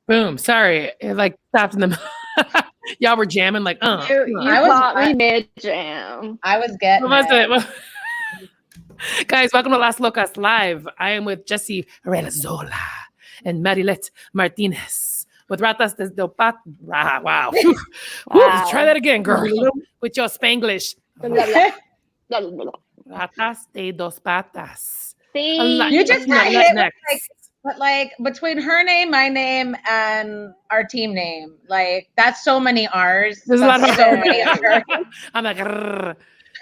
Boom. Sorry. It like stopped in the y'all were jamming like, You caught me mid-jam. I was getting it. Guys, welcome to Las Locas Live. I am with Jessi Realzola and Marilet Martinez with Ratas de Dos Patas. Wow. Wow. Try that again, girl. With your Spanglish. Ratas de Dos Patas. You just got hit but like between her name, my name, and our team name, like that's so many R's. There's a lot of so many R's. I'm like,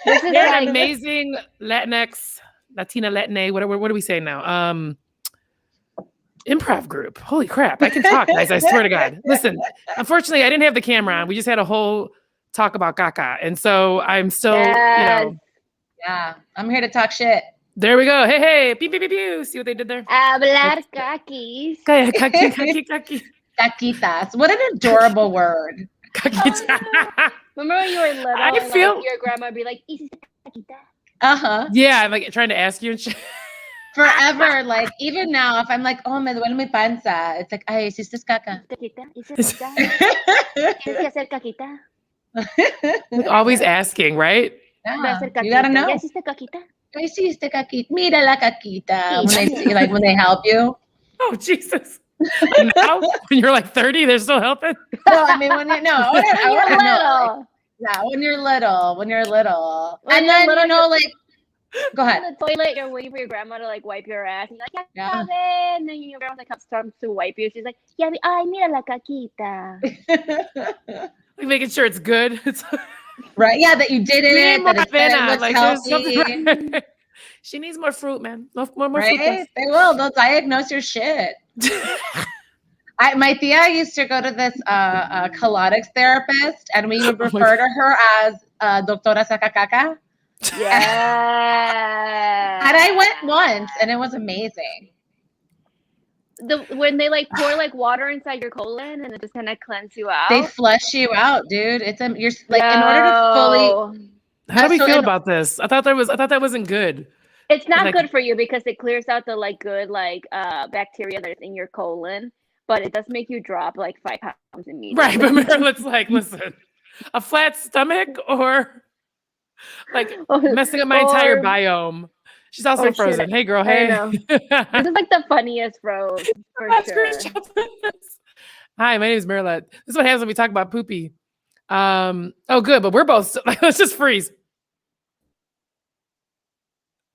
this is like amazing Latinx, Latina, Latine, what do we say now? Improv group. Holy crap. I can talk, guys. I swear to God. Listen, unfortunately, I didn't have the camera on. We just had a whole talk about caca. And so I'm still, Yeah, I'm here to talk shit. There we go. Hey, pew, pew, pew, pew. See what they did there? Hablar caquis. Kaki. Caquitas. What an adorable word. Remember when you were little? I feel like, your grandma would be like, "Hiciste caquita?" Yeah, I'm like trying to ask you and shit. Forever, like even now, if I'm like, oh, me duele mi panza, it's like, ay, hiciste caca. ¿Quieres hacer caquita? Like, always asking, right? Yeah, you gotta know. ¿Hiciste caquita? Hiciste caquita. Mira la caquita. When they help you. Oh, Jesus. Like now, when you're like 30, they're still helping? No, I mean, when you're little. Yeah, when you're little. And then, like, go ahead. In the toilet, you're waiting for your grandma to like wipe your ass. And like, yeah. And then your grandma like comes to wipe you. She's like, yeah, ay, mira la caquita. Like making sure it's good. It's right. Yeah, that you did it. That like, healthy. She needs more fruit, man. More right? fruit. They will. They'll diagnose your shit. My tia used to go to this colonics therapist, and we would refer to her as Doctora Sacacaca. Yeah. And I went once, and it was amazing. When they like pour like water inside your colon and it just kind of cleanse you out. They flush you out, dude. You're like in order to fully. How do we feel about this? I thought that wasn't good. It's not good for you because it clears out the like good like bacteria that's in your colon, but it does make you drop like 5 pounds immediately. Right, but Marilet's like, listen, a flat stomach or like messing up my entire biome. She's also frozen. Shit. Hey, girl. Hey. This is like the funniest froze for sure. Hi, my name is Marilet. This is what happens when we talk about poopy. Oh, good, but we're both like, let's just freeze.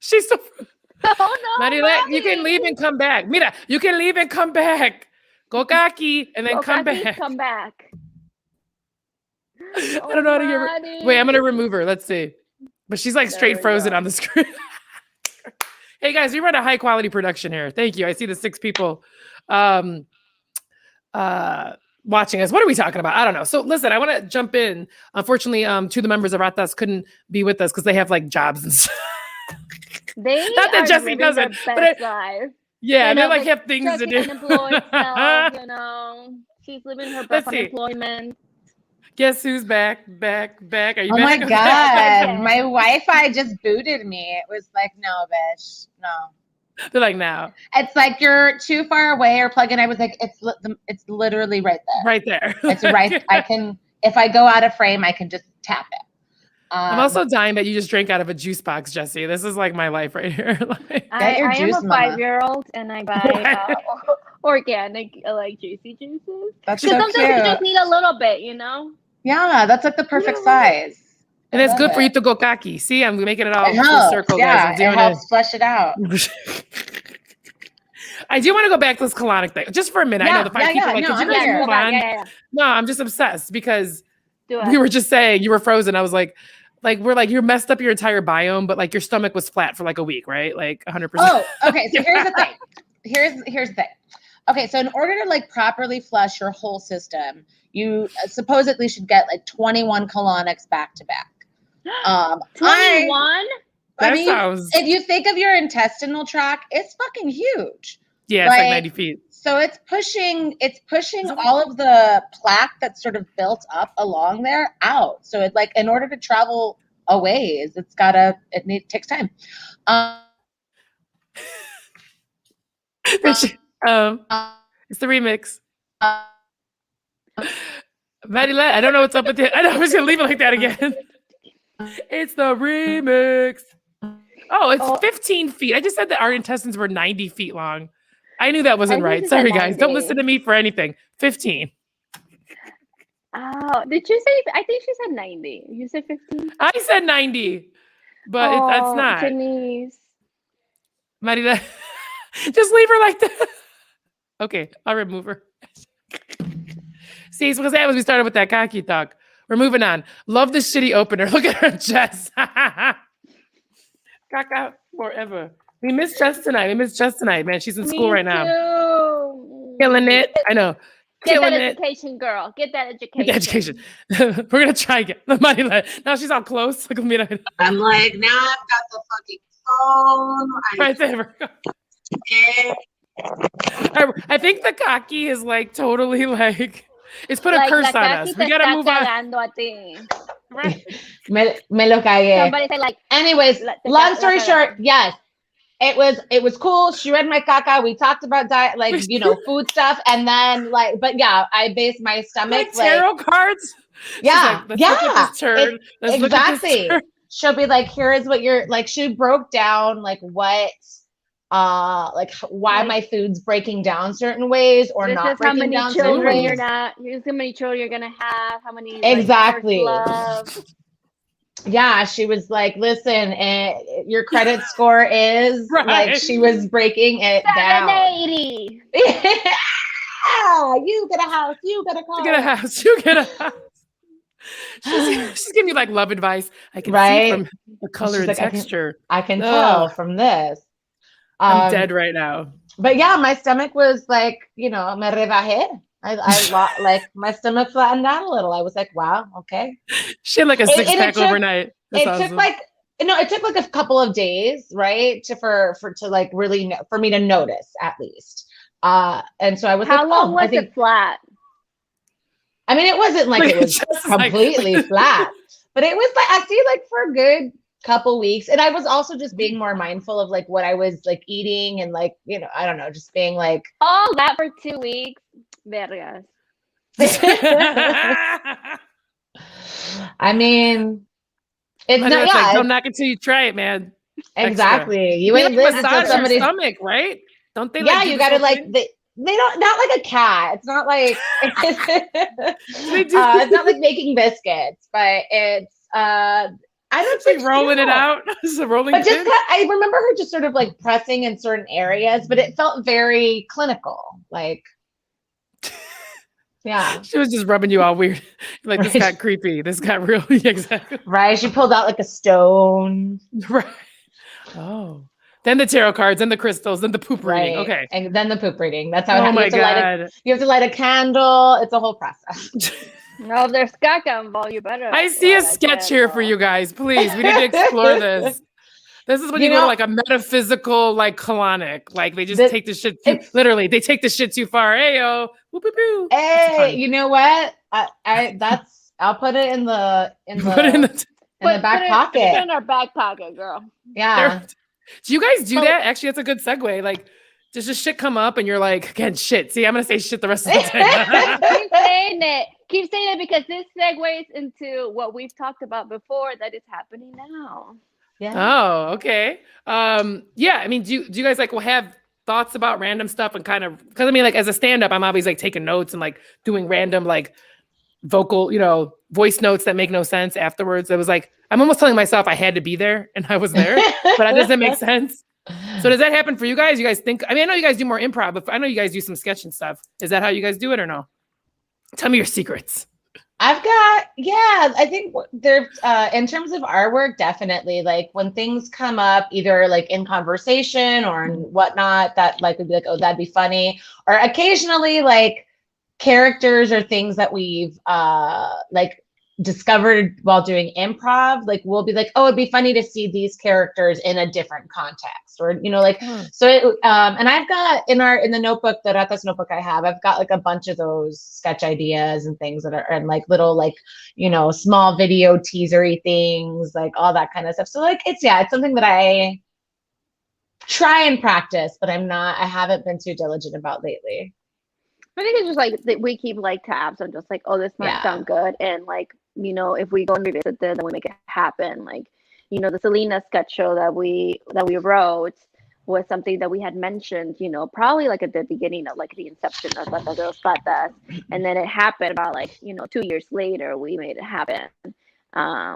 She's so. Oh no, Marilet, you can leave and come back. Mira, you can leave and come back. Go kaki and then come back. Come back. I don't know how to get her. Wait, I'm gonna remove her. Let's see. But she's like straight frozen on the screen. Hey guys, we run a high quality production here. Thank you. I see the 6 people watching us. What are we talking about? I don't know. So listen, I want to jump in. Unfortunately, 2 of the members of Ratas couldn't be with us because they have like jobs and stuff. Not that Jessi doesn't, but yeah, they like have things to do. Unemployed self, she's living her best unemployment. Guess who's back? Are you back? Oh my God. My Wi-Fi just booted me. It was like, no, bitch. No. They're like, no. It's like you're too far away or plug in. I was like, it's literally right there. Right there. It's right. I can, if I go out of frame, I can just tap it. I'm also dying that you just drank out of a juice box, Jessi. This is like my life right here. Like, Get your I am juice, a mama. 5-year-old and I buy organic like juicy juices. That's So so sometimes you cute. just need a little bit, you know? Yeah, that's like the perfect size. and I it's love good for it. you to go kaki. See, I'm making it all It full helps. circle, Yeah, guys. I'm doing it helps flesh it out. I do want to go back to this colonic thing just for a minute. I know the 5 people like, no, could you I'm guys here. move on? Yeah. No, I'm just obsessed because Do it. we were just saying you were frozen. I was like we're like, you messed up your entire biome, but like your stomach was flat for like a week, right? Like 100%. Oh, okay. So here's the thing. Here's the thing. Okay, so in order to like properly flush your whole system, you supposedly should get like 21 colonics back to back. 21? That sounds. if you think of your intestinal tract, it's fucking huge. Yeah, it's like 90 feet. So it's pushing all of the plaque that's sort of built up along there out. So it like in order to travel a ways, it takes time. It's the remix. Marilet, I don't know what's up with it. I know I was gonna leave it like that again. It's the remix. Oh, it's 15 feet. I just said that our intestines were 90 feet long. I knew that wasn't right. Sorry, guys. Don't listen to me for anything. 15. Oh, did you say? I think she said 90. You said 15? I said 90, but that's not. Denise. Marilet, just leave her like that. Okay, I'll remove her. See, it's because we started with that cocky talk. We're moving on. Love this shitty opener. Look at her, Jess. Caca forever. We miss Jess tonight. Man. She's in school right now. Too. Killing it. I know. Get Killing that it. education, girl. Get that education. Get the education. We're going to try again. Now she's all close. Look at me. I'm like, now I've got the fucking phone. Right there. I think the cocky is like totally like, it's put a curse on us. We got to move on. Right. Me lo cagué. Somebody say like. Anyways, long story short, yes, it was cool. She read my caca. We talked about diet, like food stuff, and then like, but yeah, I based my stomach like tarot cards. Yeah, like, Let's look at this turn. Exactly. She'll be like, here is what you're like. She broke down like what. Like why my food's breaking down certain ways or not breaking down certain ways. Here's how many children you're gonna have, how many exactly. Love. Yeah, she was like, listen, your credit score is like she was breaking it down. 780. Yeah, you get a house, you get a car. You get a house. She's giving you like love advice. I can see from the color and texture. I can tell from this. I'm dead right now. But yeah, my stomach was like, me rebajé. I like my stomach flattened out a little. I was like, wow, okay. She had like a 6-pack overnight. That's awesome. It took like a couple of days, right? For like really for me to notice at least. And so I was how long was it flat? I mean, it wasn't like it was completely flat, but it was like I see like for a good couple weeks. And I was also just being more mindful of like what I was like eating and like, I don't know, just being like, oh, that for 2 weeks. Vergas. I mean, it's not, like, don't knock it till you try it, man. Exactly. Extra. You ain't live until somebody's stomach, right? Don't they? Yeah, you gotta like they don't, not like a cat. It's not like it's not like making biscuits, but it's I don't think rolling it out. It's a rolling. But just I remember her just sort of like pressing in certain areas, but it felt very clinical. Like, yeah, she was just rubbing you all weird. Like this got creepy. This got real. Exactly. Right. She pulled out like a stone. Right. Oh. Then the tarot cards, then the crystals, then the poop reading. Okay. And then the poop reading. That's how it happens. Oh my God. You have to light a candle. It's a whole process. No, if there's caca involved, you better. I see a sketch here for you guys. Please, we need to explore this. This is when you go to like a metaphysical, like colonic. Like they just take the shit. Literally, they take the shit too far. Hey yo, whoop, whoop, whoop. Hey, you know what? I'll put it in the back pocket. Put it in our back pocket, girl. Yeah. Do you guys do that? Actually, that's a good segue. Like, does just shit come up and you're like, again, shit. See, I'm gonna say shit the rest of the time. Keep saying it. keep saying it because this segues into what we've talked about before that is happening now. Yeah. Oh, okay. Yeah. I mean, do you guys like will have thoughts about random stuff and kind of because I mean, like as a stand-up, I'm always like taking notes and like doing random like vocal, voice notes that make no sense afterwards. It was like I'm almost telling myself I had to be there and I was there, but that doesn't make sense. So does that happen for you guys? You guys think? I mean, I know you guys do more improv, but I know you guys do some sketch and stuff. Is that how you guys do it or no? Tell me your secrets. I think there, in terms of our work, definitely like when things come up, either like in conversation or in whatnot, that like would be like, oh, that'd be funny. Or occasionally like characters or things that we've like discovered while doing improv, like we'll be like, oh, it'd be funny to see these characters in a different context, or like so it, and I've got in the notebook, the Ratas notebook I've got like a bunch of those sketch ideas and things that are and like little like small video teasery things, like all that kind of stuff. So like it's something that I try and practice, but I haven't been too diligent about lately. I think it's just like that we keep like tabs on just like, oh, this might sound good, and like if we go and revisit this, then we make it happen. Like the Selena sketch show that we wrote was something that we had mentioned, probably like at the beginning of like the inception of Ratas de Dos Patas, and then it happened about like 2 years later we made it happen.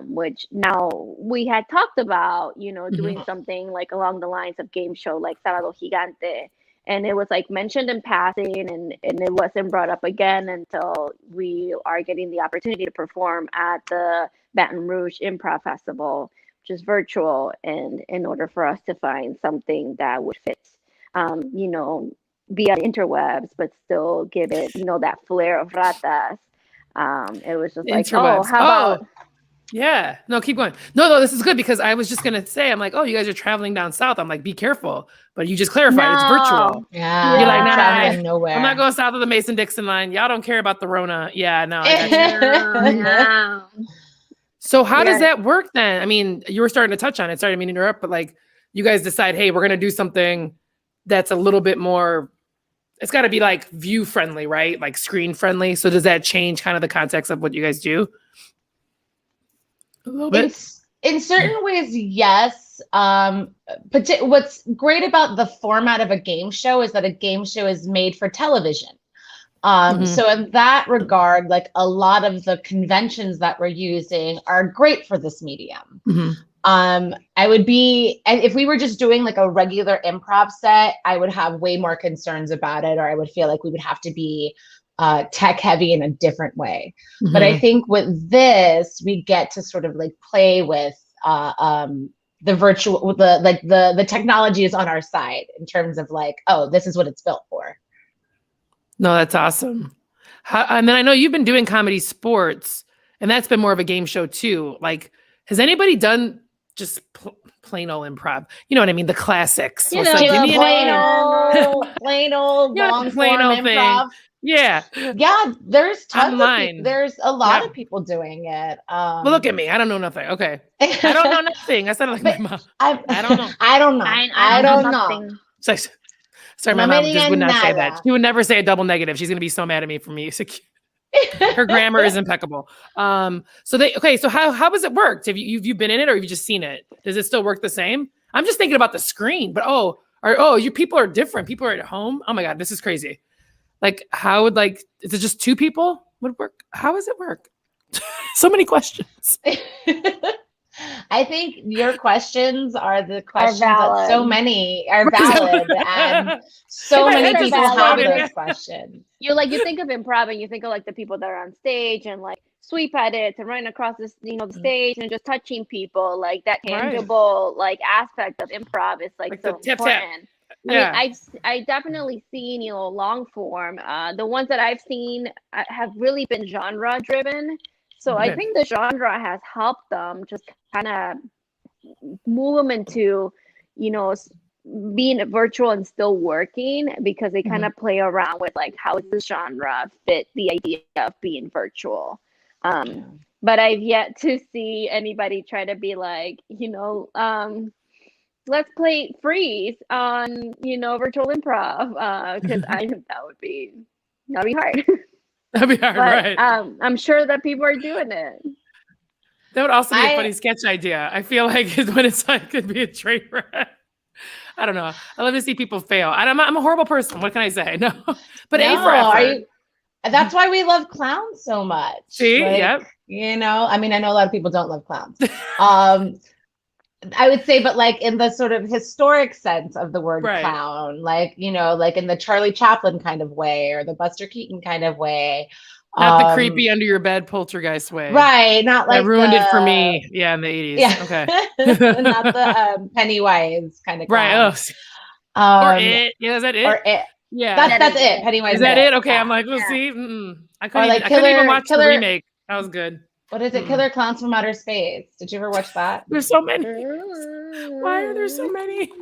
Which now we had talked about, doing something like along the lines of game show like Sábado Gigante. And it was like mentioned in passing and it wasn't brought up again until we are getting the opportunity to perform at the Baton Rouge Improv Festival, which is virtual. And in order for us to find something that would fit, be on interwebs, but still give it, that flair of Ratas. It was just like, interwebs. How about... Yeah. No, keep going. No, this is good because I was just going to say, I'm like, oh, you guys are traveling down south. I'm like, be careful. But you just clarified it's virtual. Yeah. You're like, nah, nowhere. I'm not going south of the Mason-Dixon line. Y'all don't care about the Rona. Yeah, no. No. So how does that work then? I mean, you were starting to touch on it. Sorry, I mean to interrupt, but like you guys decide, hey, we're going to do something that's a little bit more, it's got to be like view friendly, right? Like screen friendly. So does that change kind of the context of what you guys do? A little bit. In certain ways, yes. But what's great about the format of a game show is that a game show is made for television. So in that regard, like a lot of the conventions that we're using are great for this medium. I would be, and if we were just doing like a regular improv set, I would have way more concerns about it, or I would feel like we would have to be tech heavy in a different way. But I think with this, we get to sort of like play with the virtual, the technology is on our side in terms of like, oh, this is what it's built for. No, that's awesome. And then I know you've been doing comedy sports, and that's been more of a game show too. Like, has anybody done just plain old improv? You know what I mean? The classics. Plain old long form improv. Yeah. Yeah, there's tons online. There's a lot of people doing it. Well, look at me. I don't know nothing. Okay. I don't know nothing. I said it like my mom. I don't know. I don't know. Sorry, my mom just would not say that. She would never say a double negative. She's going to be so mad at me for me. Her grammar is impeccable. So how has it worked? Have you been in it or have you just seen it? Does it still work the same? I'm just thinking about the screen, but you people are different. People are at home. Oh my God, this is crazy. Like, how would is it just two people would work? How does it work? So many questions. I think your questions are the questions that so many are valid, and so many people have those questions. You think of improv and you think of like the people that are on stage and like sweep edits and running across this, the stage and just touching people, like that tangible like aspect of improv is like so important. Yeah. I mean, I definitely seen, long form. The ones that I've seen have really been genre driven. So I think the genre has helped them just kind of move them into, being virtual and still working, because they kind of play around with like, how does the genre fit the idea of being virtual? But I've yet to see anybody try to be like, let's play freeze on, virtual improv, because I think that would be hard. That'd be hard, But right? I'm sure that people are doing it. That would also be a funny sketch idea. I feel like when it's like could be a train wreck. I don't know. I love to see people fail. I'm a horrible person. What can I say? No, but A for effort. That's why we love clowns so much. See, yep. You know, I mean, I know a lot of people don't love clowns. I would say, but like in the sort of historic sense of the word clown, like, you know, like in the Charlie Chaplin kind of way or the Buster Keaton kind of way. Not the creepy under your bed poltergeist way. Right. Not like that ruined it for me. Yeah, in the 80s. Yeah. Okay. Not the Pennywise kind of clown. Right. Oh. Or It. Yeah, is that It? Or It. Yeah. That's it. Pennywise. Is that it? Okay. Yeah. I'm like, we'll see. I couldn't even watch the remake. That was good. What is it? Killer Clowns from Outer Space. Did you ever watch that? There's so many. Why are there so many?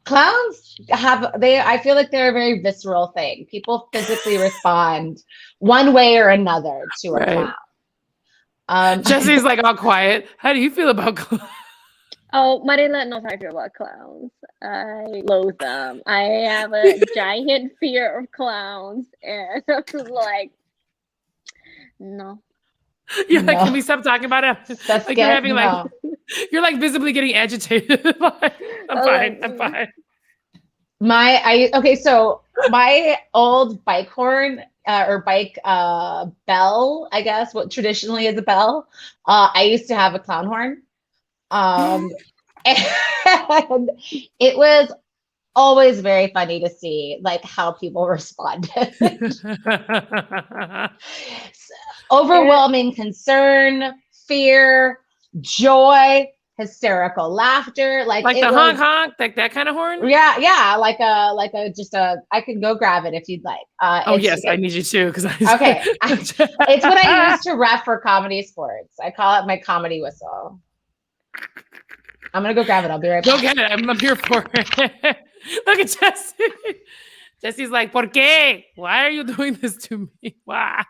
Clowns I feel like they're a very visceral thing. People physically respond one way or another to a clown. Jesse's like all quiet. How do you feel about clowns? Oh, Marilet knows how I feel about clowns. I loathe them. I have a giant fear of clowns, and I'm just like, no. You're like, can we stop talking about it? That's like you're having like you're like visibly getting agitated. I'm fine. So my old bike horn or bike bell, I guess, what traditionally is a bell. I used to have a clown horn. And it was always very funny to see like how people responded. Overwhelming concern, fear, joy, hysterical laughter, like the honk, like that kind of horn. Yeah, like I could go grab it if you'd like. Yes, I need you to because okay, it's what I use to ref for comedy sports. I call it my comedy whistle. I'm gonna go grab it. I'll be right back. Go get it. I'm here for it. Look at Jesse. Jesse's like, ¿Por qué? Why are you doing this to me? Why?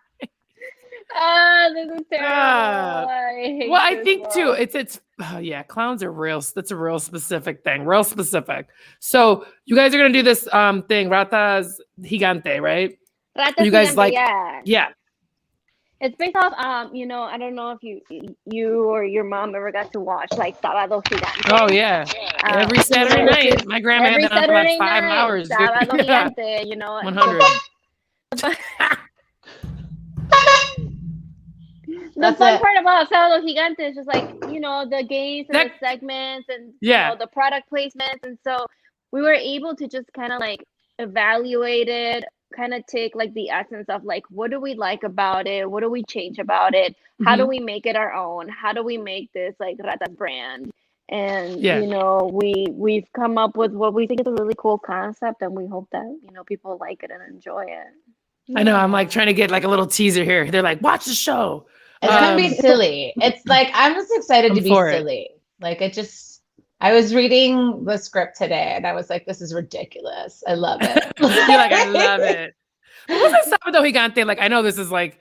This is terrible. I think too. It's clowns are real. That's a real specific thing. Real specific. So you guys are gonna do this thing, Ratas Gigante, right? Ratas you guys Gigante, yeah. It's based off, I don't know if you or your mom ever got to watch like Sábado Gigante. Oh yeah, every Saturday night. My grandma had that on for like 5 hours. Sábado Gigante, 100. The fun part about Sábado Gigante is just like, the games and the segments and the product placements, and so we were able to just kind of like evaluate it. Kind of take like the essence of like, what do we like about it? What do we change about it? How do we make it our own? How do we make this like Ratas brand? And we've come up with what we think is a really cool concept, and we hope that people like it and enjoy it. I know. I'm like trying to get like a little teaser here. They're like, watch the show. It's gonna be silly. It's like I'm just excited to be silly. Like I was reading the script today and I was like, this is ridiculous. I love it. You're like, I love it. What was that Sábado Gigante? Like, I know this is like,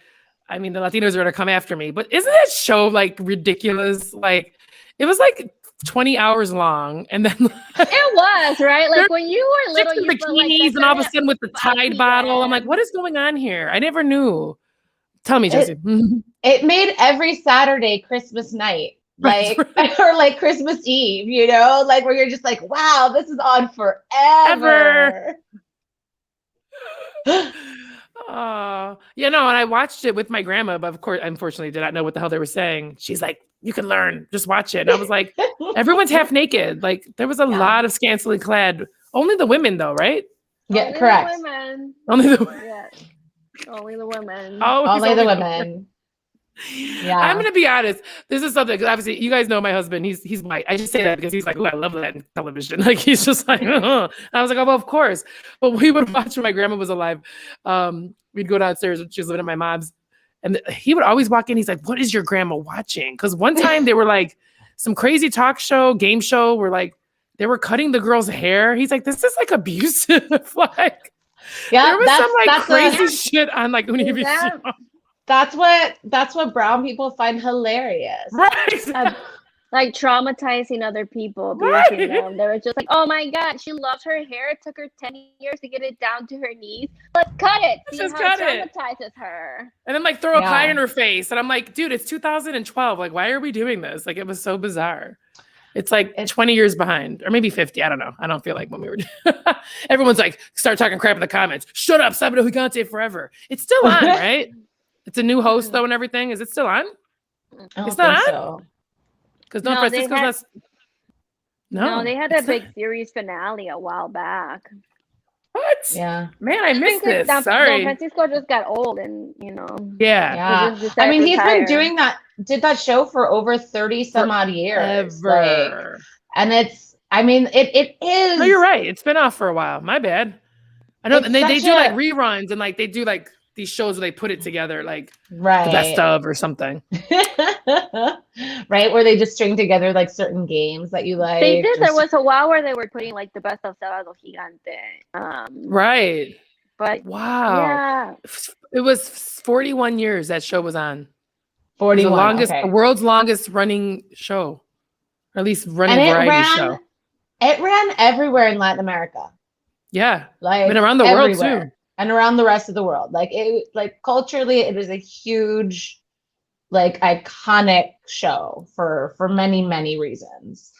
I mean, the Latinos are going to come after me, but isn't that show like ridiculous? Like, it was like 20 hours long. And then it was, right? Like when you were little, you bikinis like and all of a sudden with the Tide bottle. I'm like, what is going on here? I never knew. Tell me, Jessie. It made every Saturday Christmas night. Like or like Christmas Eve, like where you're just like, wow, this is on forever. And I watched it with my grandma, but of course, unfortunately, did not know what the hell they were saying. She's like, you can learn, just watch it. And I was like, everyone's half naked. Like there was a lot of scantily clad. Only the women, though, right? Yeah, correct. Only the women. Only the women. Yeah, I'm gonna be honest. This is something. Obviously, you guys know my husband. He's white. I just say that because he's like, oh, I love that in television. Like he's just like, I was like, oh, well, of course. But we would watch when my grandma was alive. We'd go downstairs when she was living at my mom's, and he would always walk in. He's like, what is your grandma watching? Because one time they were like some crazy talk show, game show, where like they were cutting the girl's hair. He's like, this is like abusive. Like, there was some like crazy shit on like Univision. That's what brown people find hilarious. Right. like traumatizing other people, abusing them. They were just like, oh my God, she loves her hair. It took her 10 years to get it down to her knees. Let's cut it. See Just how cut it traumatizes her. And then like throw a pie in her face. And I'm like, dude, it's 2012. Like, why are we doing this? Like, it was so bizarre. It's like 20 years behind, or maybe 50. I don't know. I don't feel like when we were everyone's like, start talking crap in the comments. Shut up, Sábado Gigante forever. It's still on, right? It's a new host though and everything. Is it still on? It's not on? Because Don Francisco's not. No, they had a big series finale a while back. What? Yeah. Man, I missed this. Don Sorry. Francisco just got old and, Yeah. I mean, he's been doing did that show for over 30 some odd years. Ever. And it is. No, you're right. It's been off for a while. My bad. I know. And they do like reruns and like they do like these shows where they put it together, like the best of or something. Right, where they just string together like certain games that you like. They did. There was a while where they were putting like the best of Sábado Gigante. Right. But wow. Yeah. It was 41 years that show was on. 41. The world's longest running show. Or at least running variety show. It ran everywhere in Latin America. Yeah. Like and around the world too. And around the rest of the world. Like it culturally it is a huge like iconic show for many, many reasons.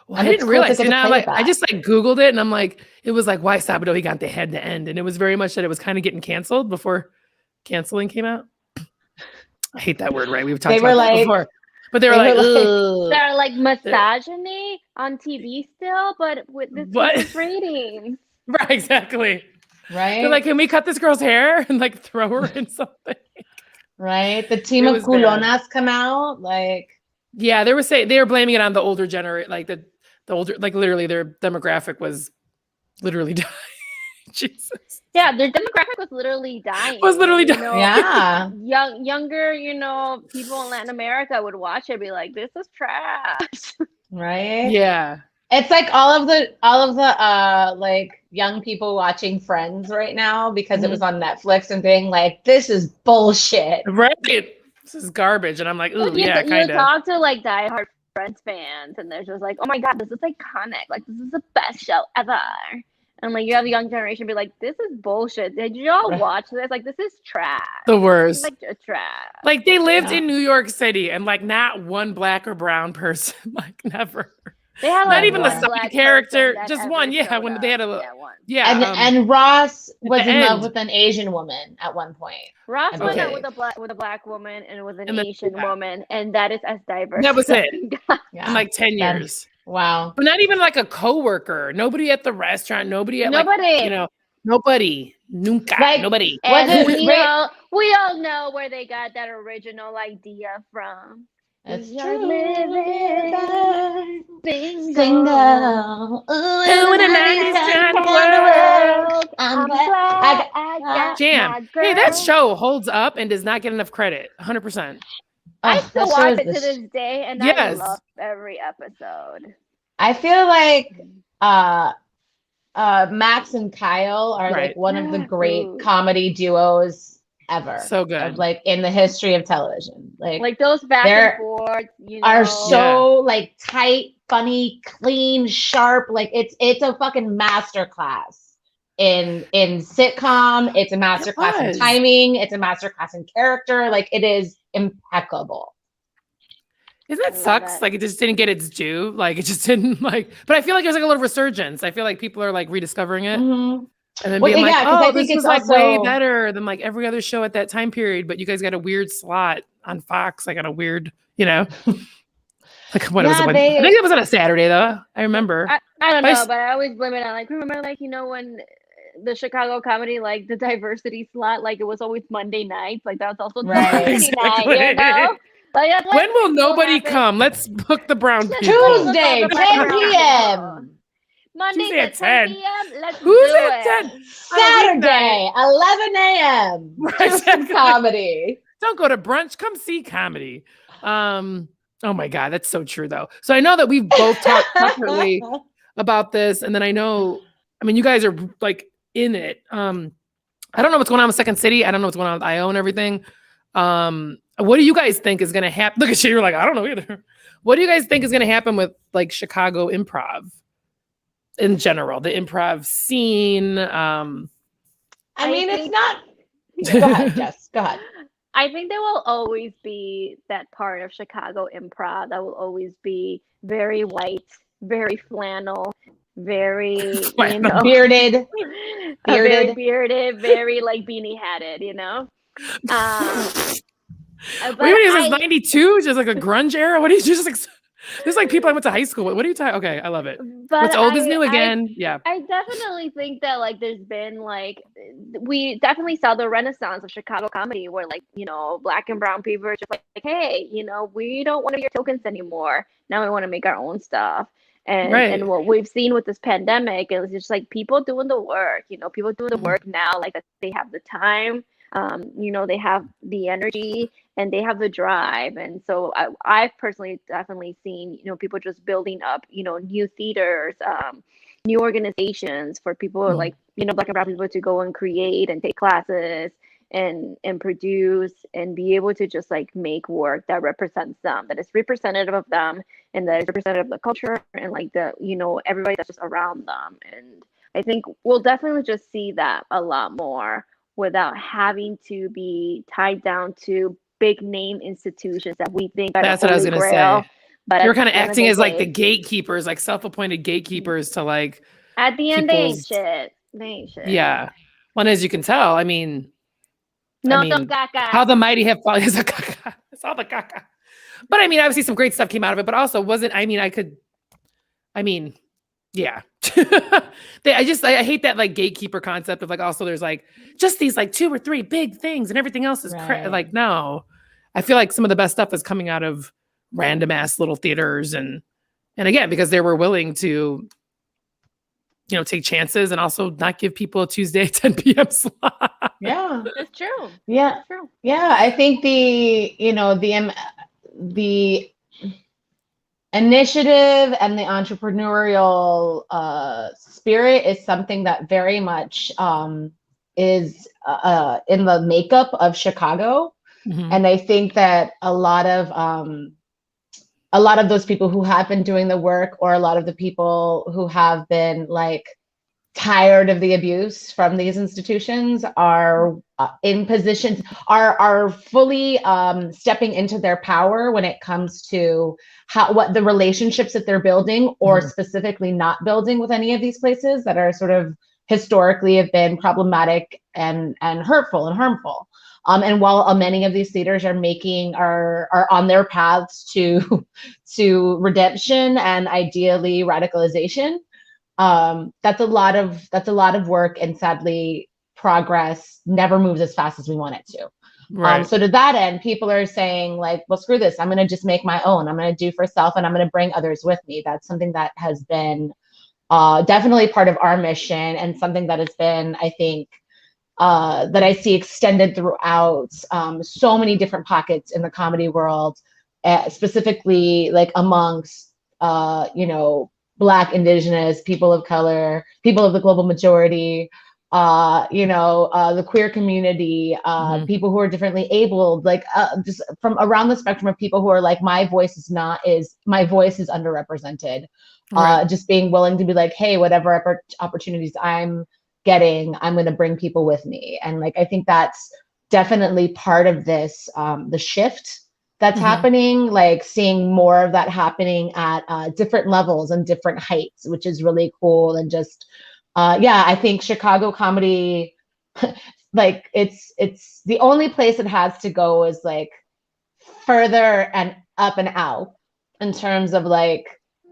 Well, I didn't realize. You know, like I just like Googled it and I'm like, it was like why Sábado Gigante had to end. And it was very much that it was kind of getting canceled before canceling came out. I hate that word, right? We've talked about that before. But they were like, they're like misogyny on TV still, but with this ratings. Right, exactly. Right. They're like, can we cut this girl's hair and like throw her in something? Right. The team of culonas come out. Like, yeah, they were blaming it on the older generation, like the older, like literally their demographic was literally dying. Jesus. Yeah, their demographic was literally dying. Yeah. Younger, people in Latin America would watch it and be like, this is trash. Right? Yeah. It's like all of the like young people watching Friends right now because it was on Netflix and being like, this is bullshit. Right. This is garbage. And I'm like, ooh, yeah, kind of. You talk to like diehard Friends fans and they're just like, oh my God, this is iconic. Like, this is the best show ever. And like you have the young generation be like, this is bullshit. Did you all watch this? Like, this is trash. The worst. Like trash. Like they lived in New York City and like not one black or brown person. Like never. They had not even the side character, just one. Yeah, when they had one. And Ross was in love with an Asian woman at one point. Ross was out with a black woman and with an Asian woman, and that is as diverse. That was it. In like 10 years. Wow. But not even like a coworker. Nobody at the restaurant. Nobody at nobody. Nunca. Like, nobody. And we all know where they got that original idea from. It's true. Single. Ooh, in a 90s world. Jam. Hey, that show holds up and does not get enough credit. 100%. I still watch it to this day, and I love every episode. I feel like Max and Kyle are like one of the great comedy duos ever. So good. Of, like in the history of television. Like those back and forth, are so like tight, funny, clean, sharp. Like it's a fucking masterclass in sitcom. It's a masterclass in timing. It's a masterclass in character. Like it is impeccable. Isn't that sucks? Like it just didn't get its due. Like it just didn't like. But I feel like there's like a little resurgence. I feel like people are like rediscovering it. Mm-hmm. And then being like, oh, this was like way better than like every other show at that time period. But you guys got a weird slot on Fox, like on a weird, like what was it? I think it was on a Saturday though. I remember. I don't know, but I always blame it on like, remember like, when the Chicago comedy, like the diversity slot, like it was always Monday nights. Like that was also Tuesday night, Like, when will nobody come? Let's book the brown people. Tuesday, 10 p.m. Monday at 10 p.m. Let's Who's do at 10? it. Saturday, 11 a.m. Right, comedy. Don't go to brunch. Come see comedy. Oh my God, that's so true though. So I know that we've both talked separately about this, and then you guys are like in it. I don't know what's going on with Second City. I don't know what's going on with IO and everything. What do you guys think is going to happen? Look at you. You're like, I don't know either. What do you guys think is going to happen with like Chicago improv in general, the improv scene? I mean, it's not. Go ahead, Jess. Go ahead. I think there will always be that part of Chicago improv that will always be very white, very flannel, very bearded, very bearded, very like beanie hatted, you know. What do you mean? Is this 92? Just like a grunge era? What do you just like? There's like people I went to high school with. What are you talking? Okay, I love it. But what's old is new again. Yeah. I definitely think that like there's been like we definitely saw the renaissance of Chicago comedy where like, you know, black and brown people are just like hey, you know, we don't want to be your tokens anymore. Now we want to make our own stuff. And what we've seen with this pandemic is just like people doing the work, you know, people doing the work now, like they have the time, you know, they have the energy and they have the drive. And so I've personally definitely seen, you know, people just building up, you know, new theaters, new organizations for people like, you know, black and brown people to go and create and take classes and produce and be able to just like make work that represents them, that is representative of them and that is representative of the culture and like the, you know, everybody that's just around them. And I think we'll definitely just see that a lot more without having to be tied down to big name institutions that we think are that's what I was going to say. But you're kind of acting as like the gatekeepers, like self-appointed gatekeepers to like at the end they ain't shit. Yeah. Well, and as you can tell, I mean, caca. How the mighty have fallen. It's all the caca. But I mean, obviously some great stuff came out of it, but also yeah. I hate that like gatekeeper concept of like, also there's like just these like 2 or 3 big things and everything else is like, no, I feel like some of the best stuff is coming out of random ass little theaters. And again, because they were willing to, you know, take chances and also not give people a Tuesday 10 p.m. slot. Yeah, it's true. Yeah, it's true. Yeah, I think the initiative and the entrepreneurial spirit is something that very much is in the makeup of Chicago, and I think that a lot of those people who have been doing the work, or a lot of the people who have been like tired of the abuse from these institutions, are in positions, are fully stepping into their power when it comes to what the relationships that they're building, or specifically not building with any of these places that are sort of historically have been problematic and hurtful and harmful. And while many of these theaters are on their paths to redemption and ideally radicalization, that's a lot of work, and sadly progress never moves as fast as we want it to. Right. So to that end, people are saying like, well, screw this, I'm going to just make my own, I'm going to do for self, and I'm going to bring others with me. That's something that has been definitely part of our mission, and something that has been, I think, that I see extended throughout so many different pockets in the comedy world, specifically like amongst, Black, Indigenous, people of color, people of the global majority, the queer community, people who are differently abled, like just from around the spectrum of people who are like, my voice is underrepresented. Right. Just being willing to be like, hey, whatever opportunities I'm getting, I'm going to bring people with me. And like, I think that's definitely part of this, the shift that's happening, like seeing more of that happening at different levels and different heights, which is really cool. And just, I think Chicago comedy, like it's the only place it has to go is like further and up and out in terms of like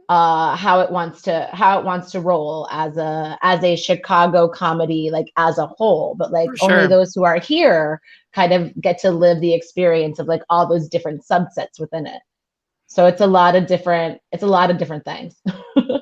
how it wants to roll as a Chicago comedy, like as a whole. But like only those who are here kind of get to live the experience of like all those different subsets within it. So it's a lot of different things.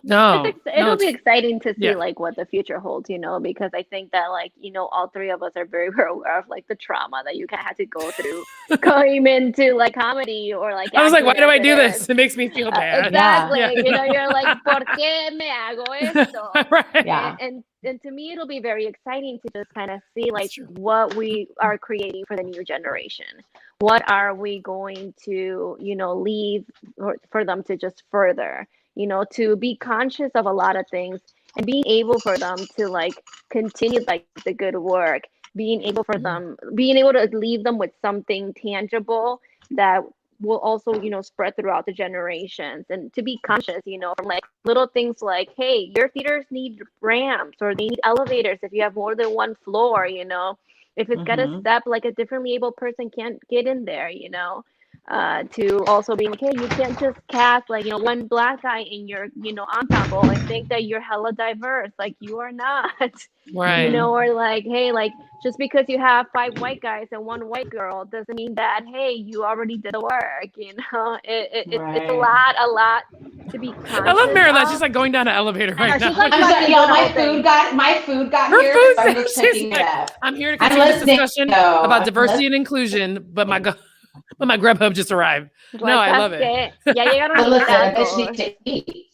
It'll be exciting to see like what the future holds, because I think that like, all three of us are very well aware of like the trauma that you had to go through going into like comedy or like. I was like, why do I do this? It makes me feel bad. Exactly. Yeah. You're like, ¿por qué me hago esto? Right. Yeah. And and to me it'll be very exciting to just kind of see like what we are creating for the new generation. What are we going to, you know, leave for them to just further, you know, to be conscious of a lot of things and being able for them to like continue like the good work, being able for them, being able to leave them with something tangible that will also, you know, spread throughout the generations, and to be conscious, you know, from like little things like, hey, your theaters need ramps or they need elevators if you have more than one floor, you know, if it's got a step, like a differently able person can't get in there, you know, to also be like, hey, you can't just cast like, you know, one black guy in your, you know, ensemble and think that you're hella diverse. Like you are not, right? You know, or like, hey, like just because you have 5 white guys and 1 white girl doesn't mean that, hey, you already did the work. You know, it's a lot to be conscious. I love Marilet. She's like going down an elevator right now. Like, I'm sorry, y'all, my food got Her here. food, So I'm just picking like, it up. I'm here to continue this discussion about diversity and inclusion, but my Grubhub just arrived. Like, no, I love it. Yeah, you gotta to eat.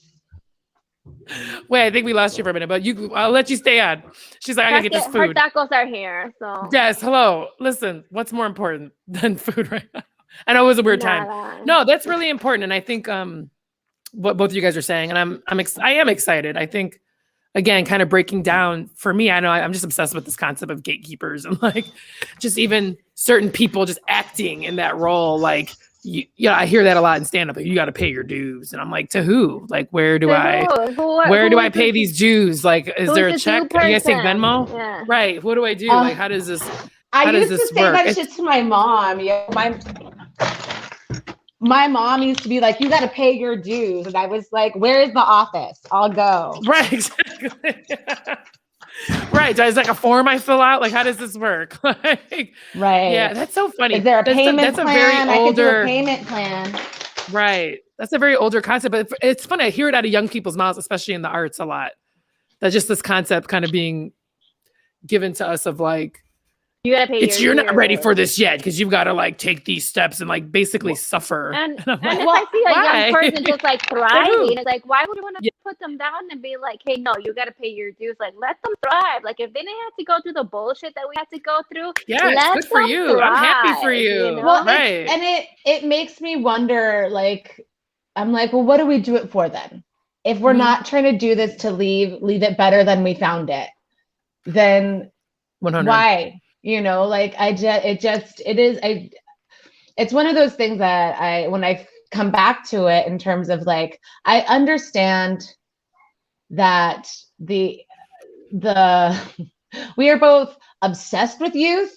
Wait, I think we lost you for a minute, but I'll let you stay on. She's like, I gotta get this food. Her tacos are here, so. Yes, hello. Listen, what's more important than food right now? I know it was a weird time. No, that's really important, and I think what both of you guys are saying, and I am excited. I think, again, kind of breaking down for me, I know I'm just obsessed with this concept of gatekeepers and like just even certain people just acting in that role. Like, I hear that a lot in stand-up. Like, you got to pay your dues. And I'm like, to who? Like, where do I pay these dues? Like, is there a check? You guys take Venmo? Yeah. Right. What do I do? Like, how does this I used to say that shit to my mom. Yeah, my mom used to be like, you got to pay your dues. And I was like, where is the office? I'll go. Right, exactly. Right. Is like a form I fill out? Like, how does this work? Like, right. Yeah, that's so funny. Is there a payment plan? A very older, I could do a payment plan. Right. That's a very older concept, but it's funny. I hear it out of young people's mouths, especially in the arts a lot. That's just this concept kind of being given to us of like, you gotta pay you're not ready for this yet because you've got to like take these steps and like basically suffer. And if I see a young person just like thriving, it's like, why would you want to put them down and be like, hey, no, you got to pay your dues? Like, let them thrive. Like, if they didn't have to go through the bullshit that we had to go through, it's good for you. Thrive, I'm happy for you. You know? Well, right. And it makes me wonder, like, I'm like, well, what do we do it for then? If we're not trying to do this to leave it better than we found it, then 100. Why? You know, like it's one of those things that when I come back to it in terms of like, I understand that we are both obsessed with youth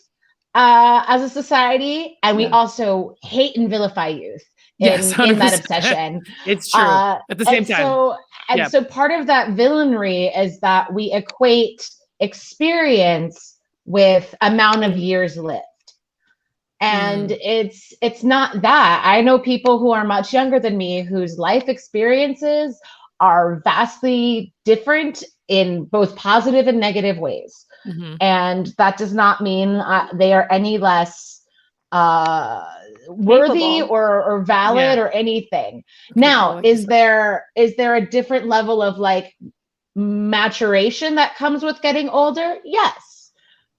as a society, and we also hate and vilify youth in that obsession. It's true. At the same time. So part of that villainy is that we equate experience with amount of years lived. And it's not that. I know people who are much younger than me whose life experiences are vastly different in both positive and negative ways. And that does not mean they are any less worthy or valid or anything. Now, is there a different level of like maturation that comes with getting older? Yes.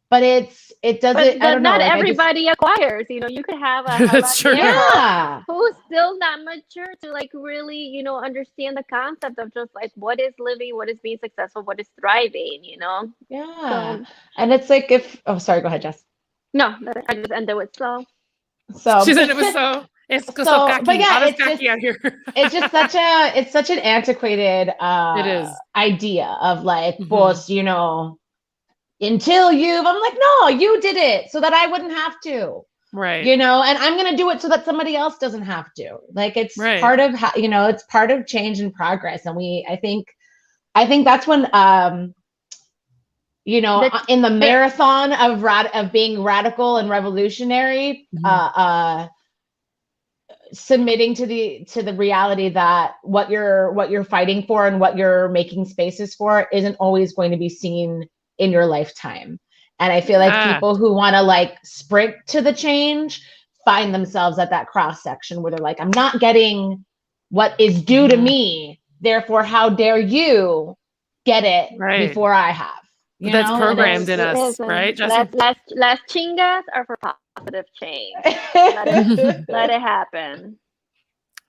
But it doesn't. But I don't know. Not like, everybody acquires. You know, you could have a that's true. who's still not mature to like really, you know, understand the concept of just like what is living, what is being successful, what is thriving. You know. Yeah. So, and it's like sorry, go ahead, Jess. No, I just ended with so. So she said it was so. It's so cocky. But yeah, it's cocky out here. It's just such an antiquated it is idea of like, boss, you know. Until I'm like, no, you did it so that I wouldn't have to. Right. You know, and I'm going to do it so that somebody else doesn't have to. Like, it's part of how, you know, it's part of change and progress. And I think that's when, you know, in the marathon of being radical and revolutionary, submitting to the reality that what you're fighting for and what you're making spaces for isn't always going to be seen in your lifetime. And I feel like people who want to like sprint to the change find themselves at that cross section where they're like, I'm not getting what is due to me. Therefore, how dare you get it before I have? That's programmed in us, right, Jessie? Las chingas are for positive change. Let it happen.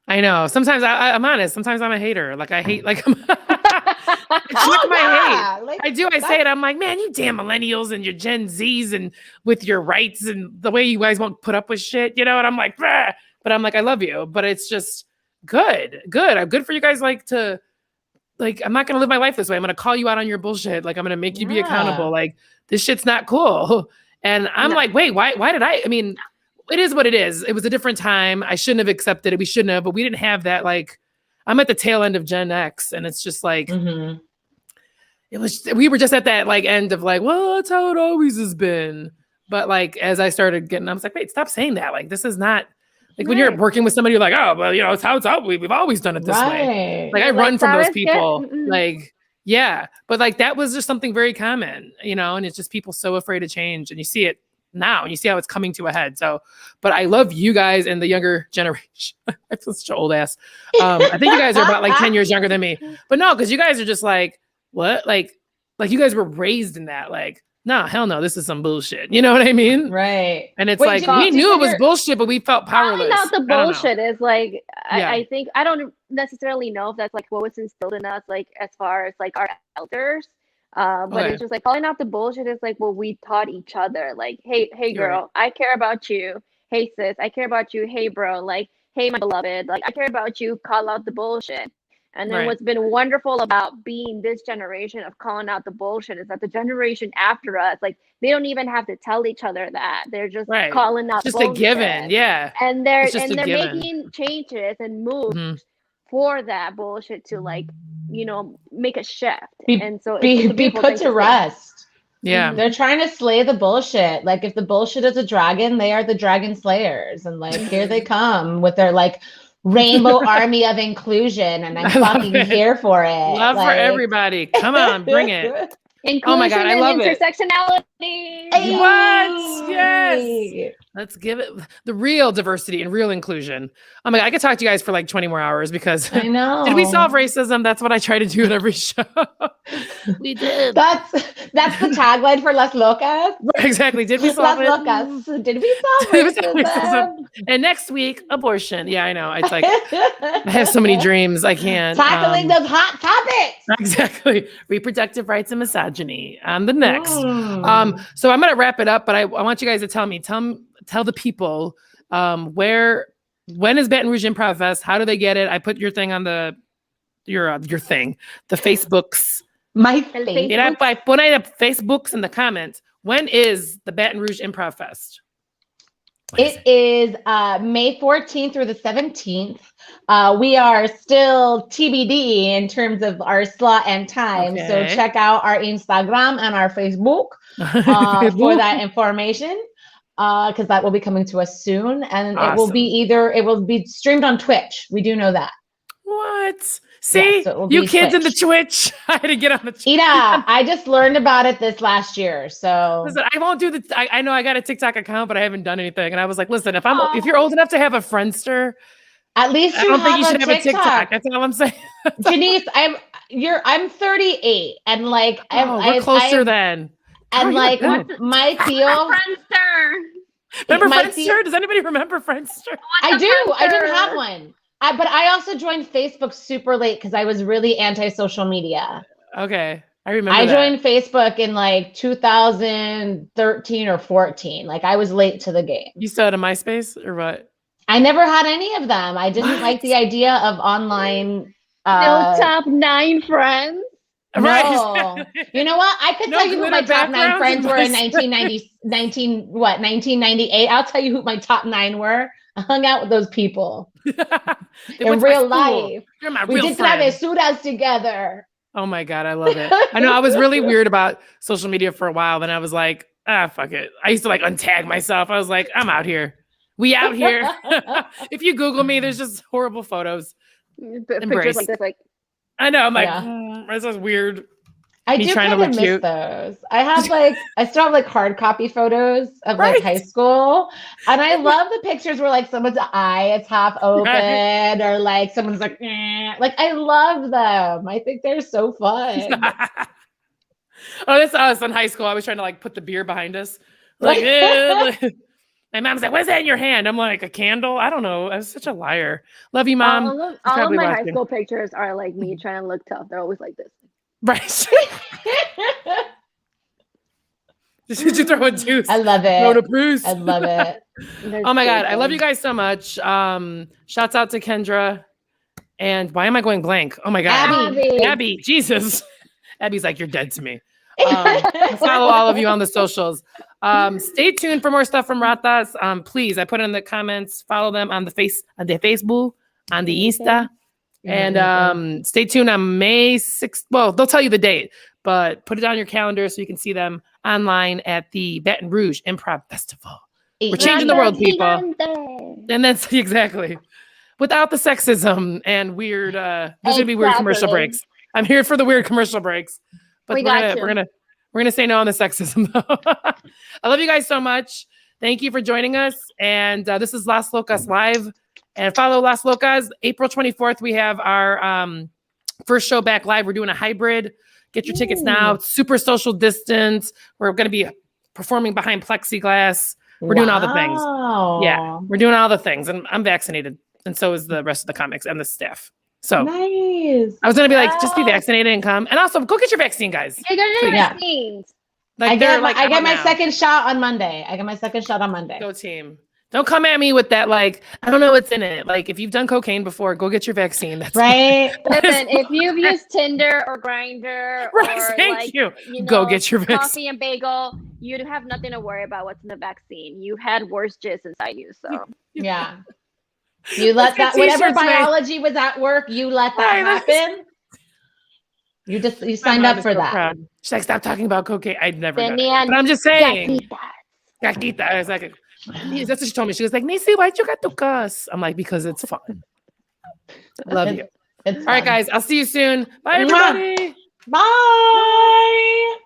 I know. Sometimes I'm honest. Sometimes I'm a hater. Like I hate. Like it's like my hate. I do. I say it. I'm like, man, you damn millennials and your Gen Zs and with your rights and the way you guys won't put up with shit, you know. And I'm like, bah. But I'm like, I love you. But it's just good. I'm good for you guys. Like to, like, I'm not gonna live my life this way. I'm gonna call you out on your bullshit. Like I'm gonna make you be accountable. Like this shit's not cool. And I'm like, wait, why did I mean. It is what it is. It was a different time. I shouldn't have accepted it. We shouldn't have, but we didn't have that. Like, I'm at the tail end of Gen X, and it's just like, we were just at that like end of like, well, that's how it always has been. But like, as I started getting, I was like, wait, stop saying that. Like, this is not like when you're working with somebody, you're like, oh, well, you know, it's how it's always. We've always done it this way. Like, I run from those people. Like, yeah, but like that was just something very common, you know, and it's just people so afraid of change, and you see it now and you see how it's coming to a head. So, but I love you guys and the younger generation. I feel such an old ass. I think you guys are about like 10 years younger than me, but no, because you guys are just like, what? Like you guys were raised in that, like, nah, hell no, this is some bullshit. You know what I mean? Right. And it's like, we knew it was bullshit, but we felt powerless. Calling out the bullshit is like, I think, I don't necessarily know if that's like what was instilled in us, like as far as like our elders. But it's just like calling out the bullshit is like what we taught each other. Like, hey girl, I care about you. Hey sis, I care about you. Hey bro, like, hey my beloved, like I care about you. Call out the bullshit. And then what's been wonderful about being this generation of calling out the bullshit is that the generation after us, like they don't even have to tell each other that. They're just calling out just bullshit. A given, yeah. And they're making changes and moves for that bullshit to like, you know, make a shift. And so be put to rest. Yeah. They're trying to slay the bullshit. Like if the bullshit is a dragon, they are the dragon slayers. And like here they come with their like rainbow army of inclusion. And I'm fucking here for it. Love for everybody. Come on, bring it. Inclusion oh my God, I love intersectionality. What? Yes. Let's give it the real diversity and real inclusion. Oh my God, I could talk to you guys for like 20 more hours because I know. Did we solve racism? That's what I try to do in every show. We did. That's the tagline for Las Locas. Exactly. Did we solve Las Locas. Did we solve racism? And next week, abortion. Yeah, I know. It's like I have so many dreams. I can't. Tackling those hot topics. Exactly. Reproductive rights and misogyny on the next. So I'm gonna wrap it up, but I want you guys to tell the people when is Baton Rouge Improv Fest? How do they get it? I put your thing on your thing, the Facebooks. My Facebook. I put up Facebooks in the comments. When is the Baton Rouge Improv Fest? It is May 14th through the 17th. We are still TBD in terms of our slot and time. Okay. So check out our Instagram and our Facebook for that information. Because that will be coming to us soon. And awesome. It will be streamed on Twitch. We do know that. What? See, so you kids Twitch. In the Twitch. I had to get on the Twitch. Ida, I just learned about it this last year. So listen, I won't do I know I got a TikTok account, but I haven't done anything. And I was like, listen, if you're old enough to have a Friendster, at least I don't think you should have a TikTok. That's all I'm saying. Janice, I'm 38 and like we're closer then. And like my feel Friendster. Remember Friendster? Does anybody remember Friendster? I do. Friendster? I didn't have one. But I also joined Facebook super late because I was really anti-social media. Okay. I remember I joined Facebook in like 2013 or 14. Like I was late to the game. You still had a MySpace or what? I never had any of them. I didn't like the idea of online. No top 9 friends. No. Right. You know what? I could tell you who my top 9 friends were in 1998. I'll tell you who my top 9 were. I hung out with those people in real life. We did travesuras together. Oh my God, I love it. I know I was really weird about social media for a while. Then I was like, fuck it. I used to like untag myself. I was like, I'm out here. We out here. If you Google me, there's just horrible photos. Pictures like this, like. I know. I'm like, this is weird. I do kind of miss those. I still have like hard copy photos of like high school. And I love the pictures where like someone's eye is half open or like someone's like, like I love them. I think they're so fun. Oh, that's us in high school. I was trying to like put the beer behind us. Like, my mom's like, "What's that in your hand?" I'm like, "A candle." I don't know. I was such a liar. Love you, Mom. All of my high school pictures are like me trying to look tough. They're always like this. Right. Did you throw a juice? I love it. Throw a Bruce. I love it. Oh my God. I love you guys so much. Shouts out to Kendra. And why am I going blank? Oh my God. Abby. Jesus. Abby's like, you're dead to me. Follow all of you on the socials. Stay tuned for more stuff from Ratas. Please, I put it in the comments. Follow them on the Facebook, on the Insta. And stay tuned on May 6th. Well, they'll tell you the date, but put it on your calendar so you can see them online at the Baton Rouge Improv Festival. We're changing the world, people. And that's exactly without the sexism and weird. There's gonna be weird commercial breaks. I'm here for the weird commercial breaks, but we're gonna say no on the sexism. I love you guys so much. Thank you for joining us. And this is Las Locas Live. And follow Las Locas. April 24th, we have our first show back live. We're doing a hybrid. Get your tickets now. Super social distance. We're going to be performing behind plexiglass. We're doing all the things. Yeah, we're doing all the things. And I'm vaccinated. And so is the rest of the comics and the staff. So nice. I was going to be like, just be vaccinated and come. And also, go get your vaccine, guys. Yeah, go get your vaccines. Like, I get my second shot on Monday. Go team. Don't come at me with that, like, I don't know what's in it. Like, if you've done cocaine before, go get your vaccine. That's right. Listen, if you've used Tinder or Grindr or go get your vaccine. Coffee and bagel, you have nothing to worry about what's in the vaccine. You had worse jizz inside you, so. Yeah. You let that, whatever biology was at work, you let that happen. You signed up for that. Proud. She's like, stop talking about cocaine. I'd never done it. But I'm just saying. Gatita. I was like, that's what she told me. She was like, Nisi, why'd you got to cuss? I'm like, because it's fun. Love you. All right, guys. I'll see you soon. Bye, everybody. Bye.